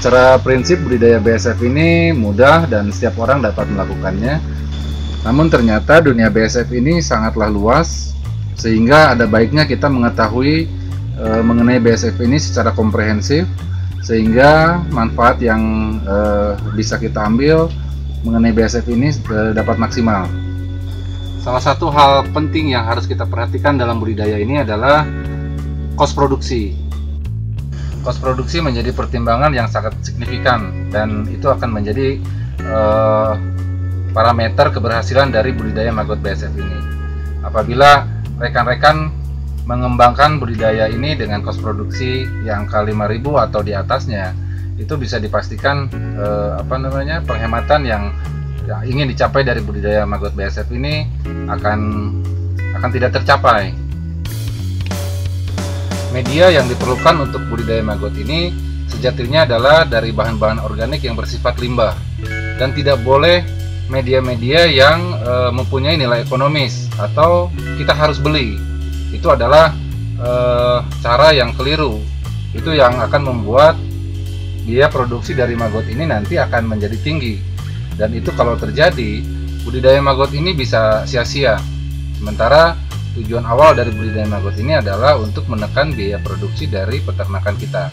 Secara prinsip budidaya BSF ini mudah dan setiap orang dapat melakukannya. Namun ternyata dunia BSF ini sangatlah luas, sehingga ada baiknya kita mengetahui mengenai BSF ini secara komprehensif, sehingga manfaat yang bisa kita ambil mengenai BSF ini dapat maksimal. Salah satu hal penting yang harus kita perhatikan dalam budidaya ini adalah kos produksi. Kos produksi menjadi pertimbangan yang sangat signifikan, dan itu akan menjadi parameter keberhasilan dari budidaya maggot BSF ini. Apabila rekan-rekan mengembangkan budidaya ini dengan kos produksi yang angka 5.000 atau di atasnya, itu bisa dipastikan penghematan yang ingin dicapai dari budidaya maggot BSF ini akan tidak tercapai. Media yang diperlukan untuk budidaya maggot ini sejatinya adalah dari bahan-bahan organik yang bersifat limbah, dan tidak boleh media-media yang mempunyai nilai ekonomis atau kita harus beli. Itu adalah cara yang keliru. Itu yang akan membuat biaya produksi dari maggot ini nanti akan menjadi tinggi, dan itu kalau terjadi budidaya maggot ini bisa sia-sia. Sementara tujuan awal dari budidaya maggot ini adalah untuk menekan biaya produksi dari peternakan kita.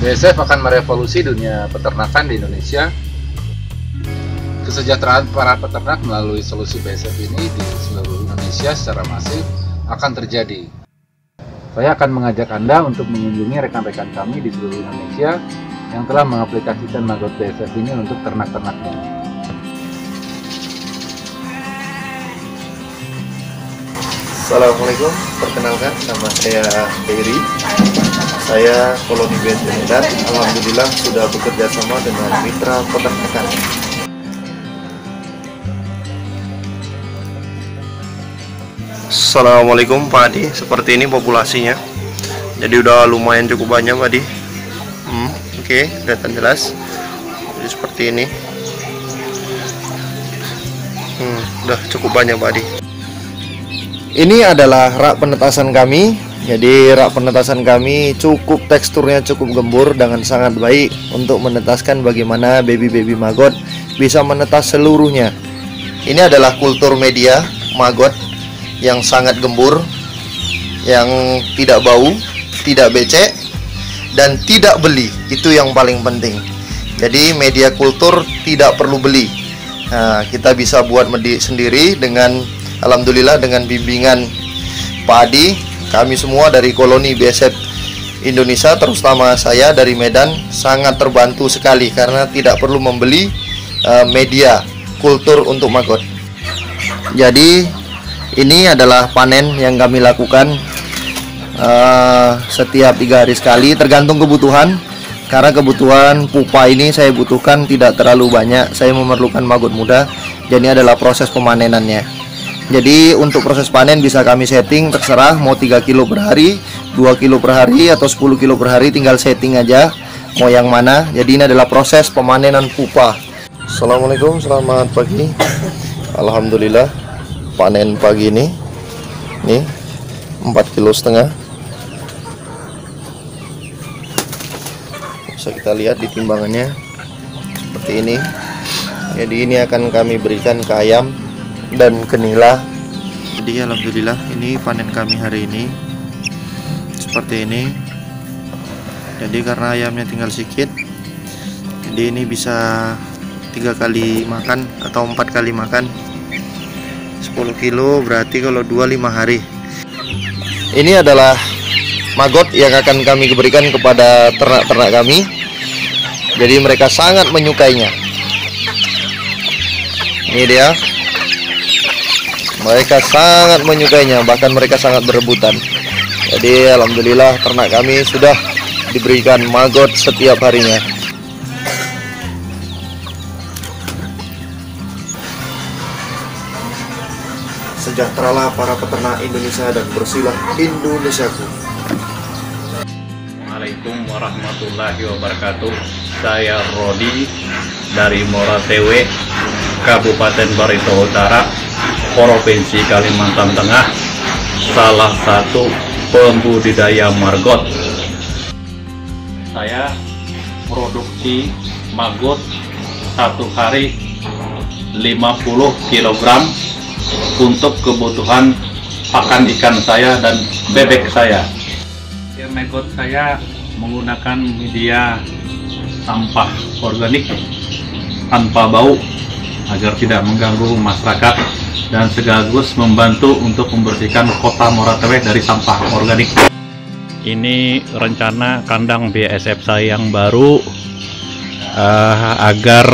BSF akan merevolusi dunia peternakan di Indonesia. Kesejahteraan para peternak melalui solusi BSF ini di seluruh Indonesia secara masif akan terjadi. Saya akan mengajak Anda untuk mengunjungi rekan-rekan kami di seluruh Indonesia yang telah mengaplikasikan maggot BSF ini untuk ternak-ternaknya. Assalamualaikum, perkenalkan nama saya Ferry. Saya koloni BSF Medan. Alhamdulillah sudah bekerja sama dengan mitra peternakan. Assalamualaikum Pak Adi, seperti ini populasinya. Jadi udah lumayan cukup banyak Pak Adi. Oke, kelihatan jelas. Jadi seperti ini. Udah cukup banyak Pak Adi. Ini adalah rak penetasan kami. Jadi rak penetasan kami cukup teksturnya cukup gembur dengan sangat baik untuk menetaskan bagaimana baby-baby maggot bisa menetas seluruhnya. Ini adalah kultur media maggot yang sangat gembur, yang tidak bau, tidak becek, dan tidak beli. Itu yang paling penting. Jadi media kultur tidak perlu beli. Nah, kita bisa buat sendiri dengan alhamdulillah dengan bimbingan Pak Adi. Kami semua dari koloni BSF Indonesia, terutama saya dari Medan, sangat terbantu sekali karena tidak perlu membeli media kultur untuk maggot. Jadi ini adalah panen yang kami lakukan setiap 3 hari sekali, tergantung kebutuhan. Karena kebutuhan pupa ini saya butuhkan tidak terlalu banyak, saya memerlukan maggot muda. Jadi adalah proses pemanenannya. Jadi untuk proses panen bisa kami setting terserah mau 3 kilo per hari, 2 kilo per hari, atau 10 kilo per hari, tinggal setting aja mau yang mana. Jadi ini adalah proses pemanenan pupa. Assalamualaikum, selamat pagi. Alhamdulillah panen pagi ini nih 4,5 kilo. Bisa kita lihat di timbangannya seperti ini. Jadi ini akan kami berikan ke ayam dan ke nila. Jadi alhamdulillah ini panen kami hari ini seperti ini. Jadi karena ayamnya tinggal sedikit, jadi ini bisa 3 kali makan atau 4 kali makan. 10 kilo berarti kalau 25 hari. Ini adalah maggot yang akan kami berikan kepada ternak-ternak kami. Jadi mereka sangat menyukainya. Ini dia. Mereka sangat menyukainya, bahkan mereka sangat berebutan. Jadi alhamdulillah ternak kami sudah diberikan maggot setiap harinya. Sejahteralah para peternak Indonesia dan bersihlah Indonesiaku. Assalamualaikum warahmatullahi wabarakatuh. Saya Rodi dari Moratewe, Kabupaten Barito Utara, Provinsi Kalimantan Tengah, salah satu pembudidaya margot. saya produksi maggot satu hari 50 kg untuk kebutuhan pakan ikan saya dan bebek saya. Ya, maggot saya menggunakan media sampah organik tanpa bau agar tidak mengganggu masyarakat dan sekaligus membantu untuk membersihkan kota Moratewe dari sampah organik. Ini rencana kandang BASF saya yang baru agar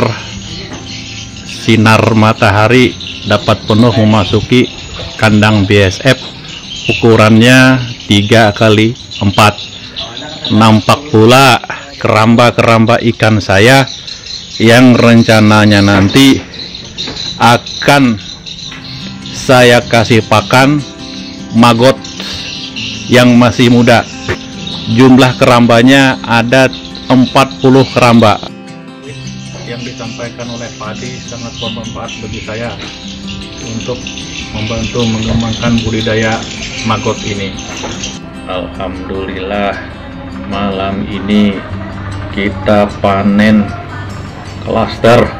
sinar matahari dapat penuh memasuki kandang BASF. Ukurannya 3x4. Nampak pula keramba-keramba ikan saya yang rencananya nanti akan saya kasih pakan maggot yang masih muda. Jumlah kerambanya ada 40 keramba. Yang disampaikan oleh Pak Adi sangat bermanfaat bagi saya untuk membantu mengembangkan budidaya maggot ini. Alhamdulillah, malam ini kita panen klaster.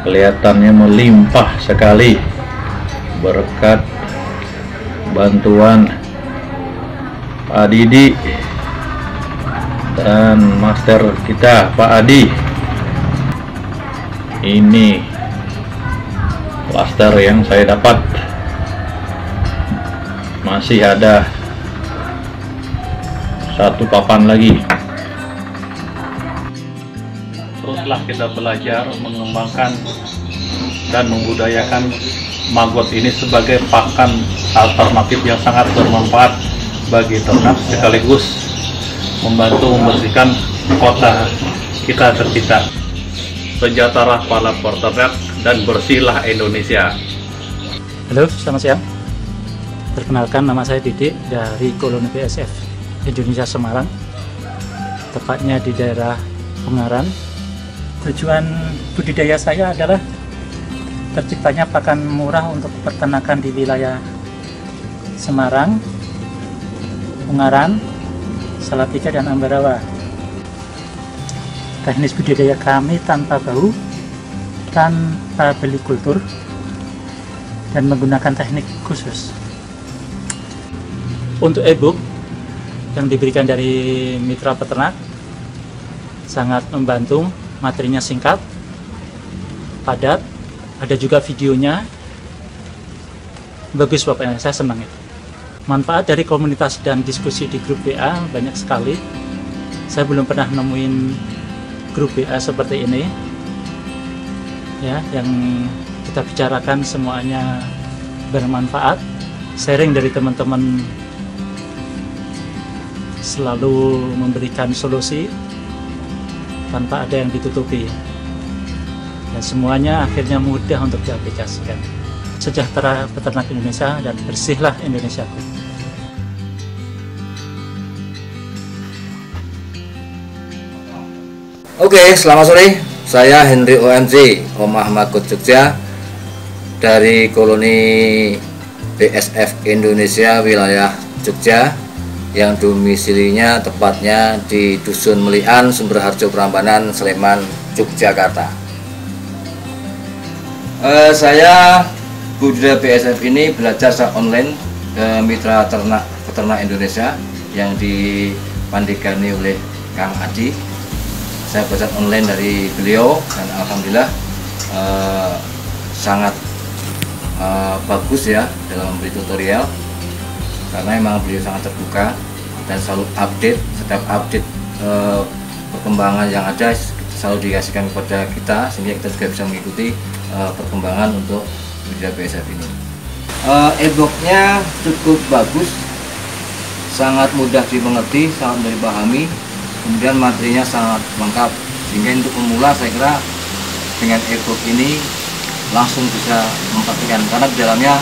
Kelihatannya melimpah sekali berkat bantuan Pak Didi dan master kita Pak Adi. Ini klaster yang saya dapat. Masih ada satu papan lagi. Teruslah kita belajar mengembangkan dan membudayakan maggot ini sebagai pakan alternatif yang sangat bermanfaat bagi ternak, sekaligus membantu membersihkan kota kita tercinta. Sejahtera para peternak dan bersihlah Indonesia. Halo, selamat siang. Perkenalkan, nama saya Didik dari koloni BASF Indonesia Semarang, tepatnya di daerah Ungaran. Tujuan budidaya saya adalah terciptanya pakan murah untuk peternakan di wilayah Semarang, Ungaran, Salatiga, dan Ambarawa. Teknis budidaya kami tanpa bau, tanpa beli kultur, dan menggunakan teknik khusus. Untuk e-book yang diberikan dari mitra peternak sangat membantu, materinya singkat, padat, ada juga videonya, bagus pokoknya, saya senang itu. Manfaat dari komunitas dan diskusi di grup WA banyak sekali. Saya belum pernah nemuin grup WA seperti ini, ya, yang kita bicarakan semuanya bermanfaat. Sharing dari teman-teman selalu memberikan solusi tanpa ada yang ditutupi, dan semuanya akhirnya mudah untuk diaplikasikan. Sejahtera peternak Indonesia dan bersihlah Indonesiaku. Oke, selamat sore. Saya Henry OMC, Omah Maggot Jogja, dari koloni BASF Indonesia wilayah Jogja, yang domisilinya tepatnya di Dusun Melian, Sumberharjo, Prambanan, Sleman, Yogyakarta. Saya budidaya BASF ini belajar secara online ke mitra peternak Indonesia yang dipandegani oleh Kang Adi. Saya belajar online dari beliau dan alhamdulillah sangat bagus ya dalam memberi tutorial, karena memang beliau sangat terbuka dan selalu update. Setiap update perkembangan yang ada selalu dikasihkan kepada kita, sehingga kita juga bisa mengikuti perkembangan untuk budidaya BASF ini. E-booknya cukup bagus, sangat mudah dimengerti, sangat mudah dipahami, kemudian materinya sangat lengkap, sehingga untuk pemula saya kira dengan e-book ini langsung bisa mempraktikkan, karena di dalamnya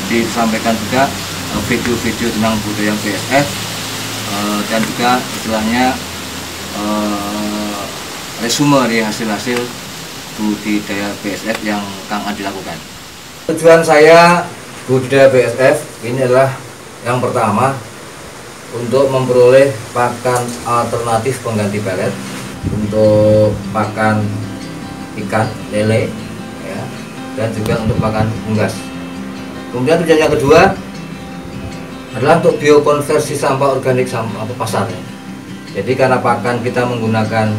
disampaikan juga video-video tentang budidaya BASF dan juga istilahnya resume dari hasil-hasil budidaya BASF yang Kang Adi lakukan. Tujuan saya budidaya BASF ini adalah yang pertama, untuk memperoleh pakan alternatif pengganti pelet untuk pakan ikan lele ya, dan juga untuk pakan unggas. Kemudian tujuan yang kedua adalah untuk biokonversi sampah organik sampah pasar ya. Jadi karena pakan kita menggunakan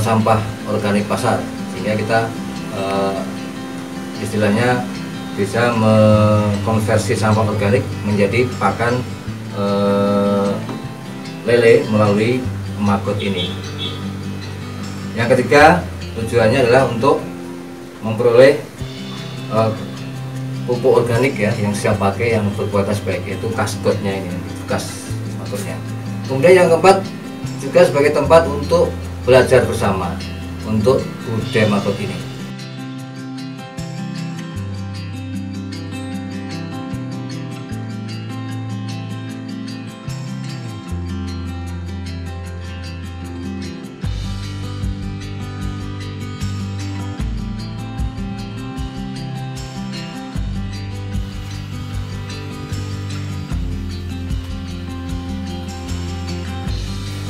sampah organik pasar, sehingga kita istilahnya bisa mengkonversi sampah organik menjadi pakan lele melalui maggot ini. Yang ketiga tujuannya adalah untuk memperoleh pupuk organik ya yang siap pakai, yang berkualitas baik, yaitu kaskotnya ini, bekas maggotnya. Kemudian yang keempat juga sebagai tempat untuk belajar bersama untuk budaya maggot ini.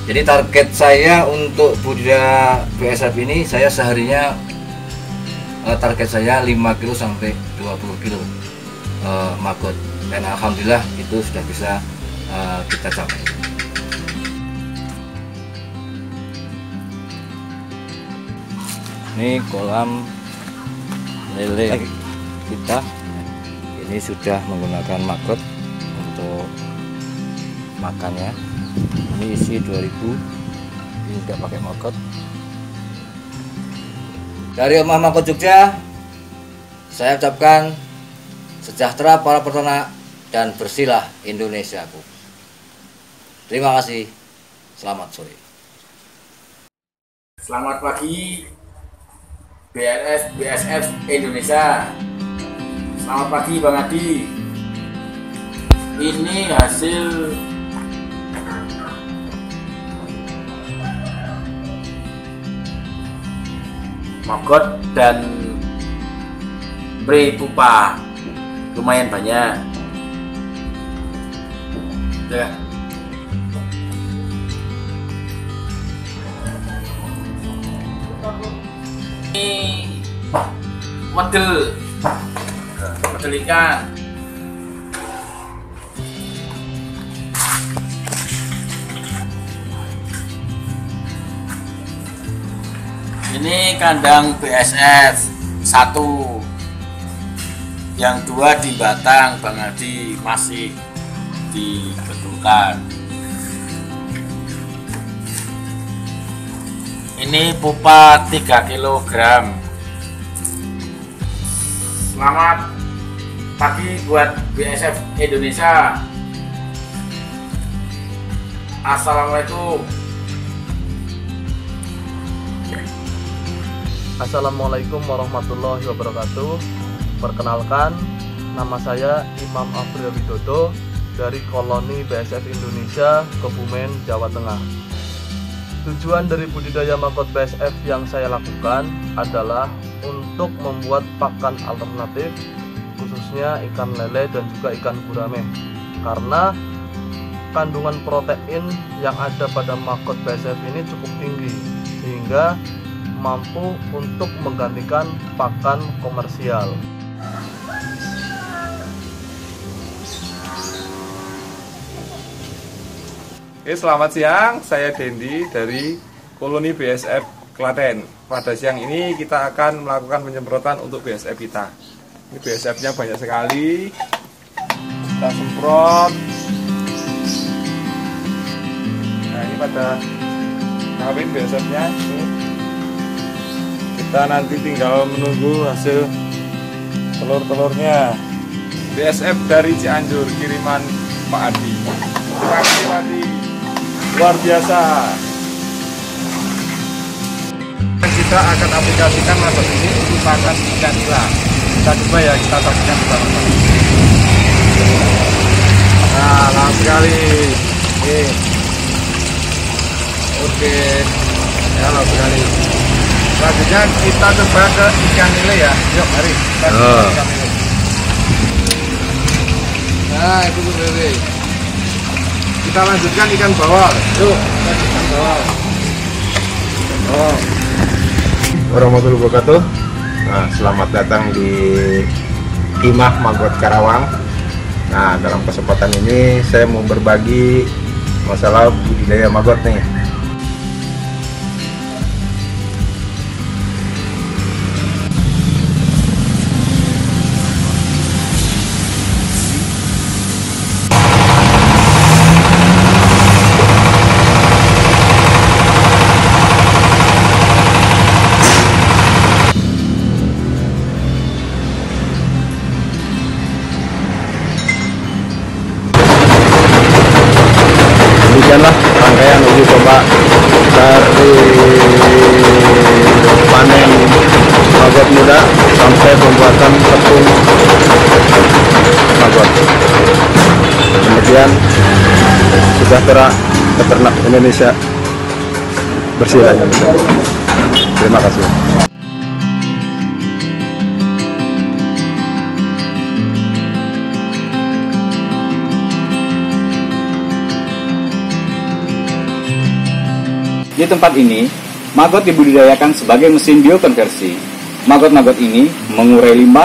Jadi target saya untuk budidaya BSF ini, saya seharinya target saya 5 kilo sampai 20 kilo maggot, dan alhamdulillah itu sudah bisa kita capai. Ini kolam lele kita, ini sudah menggunakan maggot untuk makannya. Ini isi 2000, ini tidak pakai maggot. Dari Omah Maggot Jogja, saya ucapkan sejahtera para peternak dan bersihlah Indonesiaku. Terima kasih, selamat sore. Selamat pagi BSF Indonesia. Selamat pagi Bang Adi. Ini hasil maggot dan spray pupa, lumayan banyak ya. Ini wedel ikan. Ini kandang BSF 1, yang 2 di Batang, Bang Adi masih dibetulkan. Ini pupa 3 kg. Selamat pagi buat BSF Indonesia. Assalamualaikum. Assalamualaikum warahmatullahi wabarakatuh. Perkenalkan, nama saya Imam Afril Widodo dari koloni BSF Indonesia, Kebumen, Jawa Tengah. Tujuan dari budidaya maggot BSF yang saya lakukan adalah untuk membuat pakan alternatif, khususnya ikan lele dan juga ikan gurame. Karena kandungan protein yang ada pada maggot BSF ini cukup tinggi, sehingga mampu untuk menggantikan pakan komersial. Oke, selamat siang, saya Dendi dari koloni BSF Klaten. Pada siang ini kita akan melakukan penyemprotan untuk BSF kita. Ini BSF-nya banyak sekali. Kita semprot. Nah, ini pada kawin BSF-nya. Kita nanti tinggal menunggu hasil telur-telurnya. BSF dari Cianjur, kiriman Pak Adi. Terima kasih Pak Adi, luar biasa. Kita akan aplikasikan maggot ini untuk pakan ikan nila. Kita coba ya, kita saksikan bersama-sama. Nah, lama sekali. Oke, ya lama sekali. Selanjutnya kita coba ke ikan lele ya. Yuk, mari kita coba ikan lele. Nah, itu lele. Kita lanjutkan ikan bawal. Yuk, ikan bawal. Oh. Warahmatullahi wabarakatuh. Nah, selamat datang di Imah Maggot Karawang. Nah, dalam kesempatan ini saya mau berbagi masalah budidaya maggot nih. Demikianlah rangkaian uji coba dari panen maggot muda sampai pembuatan tepung maggot. Kemudian sejahtera peternak Indonesia bersih dan nyaman. Terima kasih. Di tempat ini, maggot dibudidayakan sebagai mesin biokonversi. Maggot-maggot ini mengurai limbah.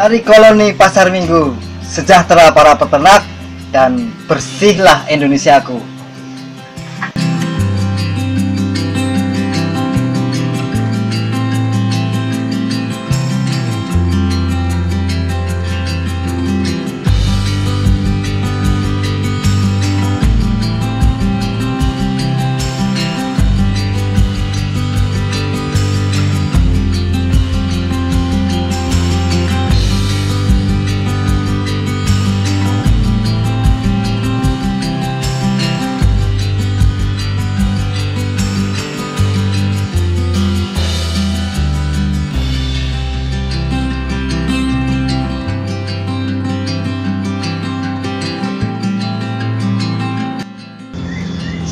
Dari koloni Pasar Minggu, sejahtera para peternak dan bersihlah Indonesiaku.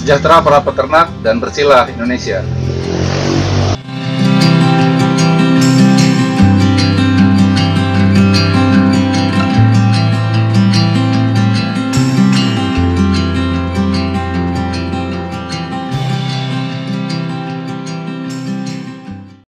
Sejahtera para peternak dan bersihlah Indonesia.